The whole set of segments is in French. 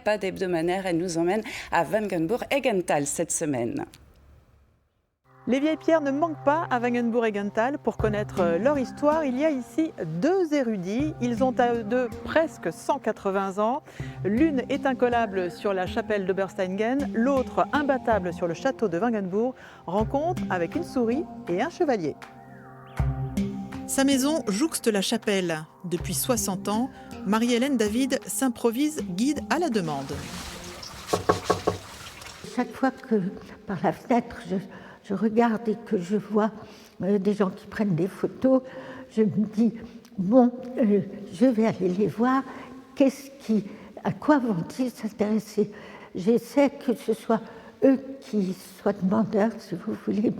escapade hebdomadaire. Elle nous emmène à Wangenbourg-Eggental cette semaine. Les vieilles pierres ne manquent pas à Wangenbourg-Eggental. Pour connaître leur histoire, il y a ici deux érudits. Ils ont à eux deux presque 180 ans. L'une est incollable sur la chapelle d'Obersteingen, l'autre imbattable sur le château de Wangenbourg. Rencontre avec une souris et un chevalier. Sa maison jouxte la chapelle. Depuis 60 ans, Marie-Hélène David s'improvise guide à la demande. Chaque fois que par la fenêtre je regarde et que je vois des gens qui prennent des photos, je me dis, bon, je vais aller les voir, à quoi vont-ils s'intéresser? J'essaie que ce soit eux qui soient demandeurs, si vous voulez,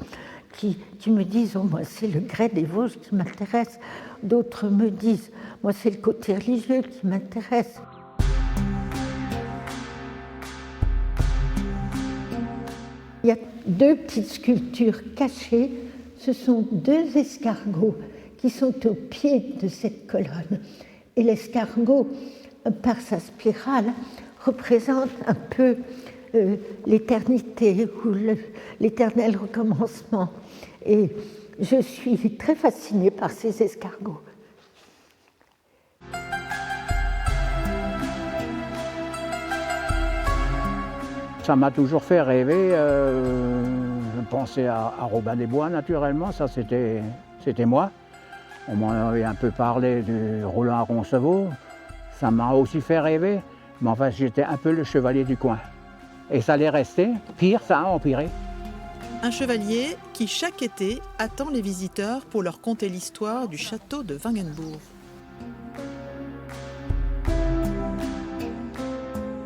qui me disent, oh, moi c'est le grès des Vosges qui m'intéresse, d'autres me disent, moi c'est le côté religieux qui m'intéresse. Il y a deux petites sculptures cachées, ce sont deux escargots qui sont au pied de cette colonne. Et l'escargot, par sa spirale, représente un peu l'éternité ou l'éternel recommencement. Et je suis très fascinée par ces escargots. Ça m'a toujours fait rêver. Je pensais à Robin des Bois, naturellement, ça c'était moi. On m'en avait un peu parlé de Roland Roncevaux. Ça m'a aussi fait rêver, mais enfin j'étais un peu le chevalier du coin. Et ça allait rester, pire, ça a empiré. Un chevalier qui, chaque été, attend les visiteurs pour leur conter l'histoire du château de Wangenbourg.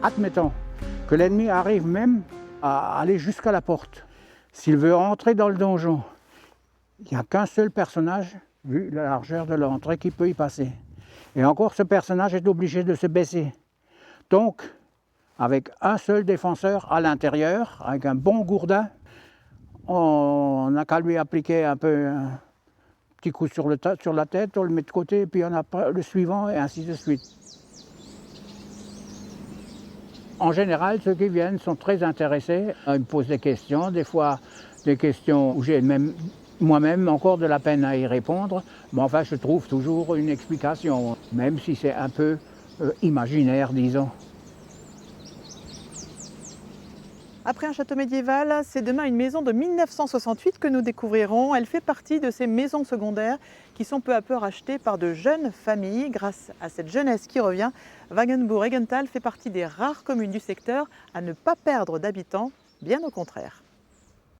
Admettons que l'ennemi arrive même à aller jusqu'à la porte. S'il veut entrer dans le donjon, il n'y a qu'un seul personnage, vu la largeur de l'entrée, qui peut y passer. Et encore, ce personnage est obligé de se baisser. Donc, avec un seul défenseur à l'intérieur, avec un bon gourdin, on n'a qu'à lui appliquer un peu un petit coup sur la tête, on le met de côté, et puis on a le suivant, et ainsi de suite. En général, ceux qui viennent sont très intéressés. Ils me posent des questions, des fois des questions où j'ai même moi-même encore de la peine à y répondre. Mais enfin, je trouve toujours une explication, même si c'est un peu imaginaire, disons. Après un château médiéval, c'est demain une maison de 1968 que nous découvrirons. Elle fait partie de ces maisons secondaires qui sont peu à peu rachetées par de jeunes familles. Grâce à cette jeunesse qui revient, Wangenbourg-Eggental fait partie des rares communes du secteur à ne pas perdre d'habitants, bien au contraire.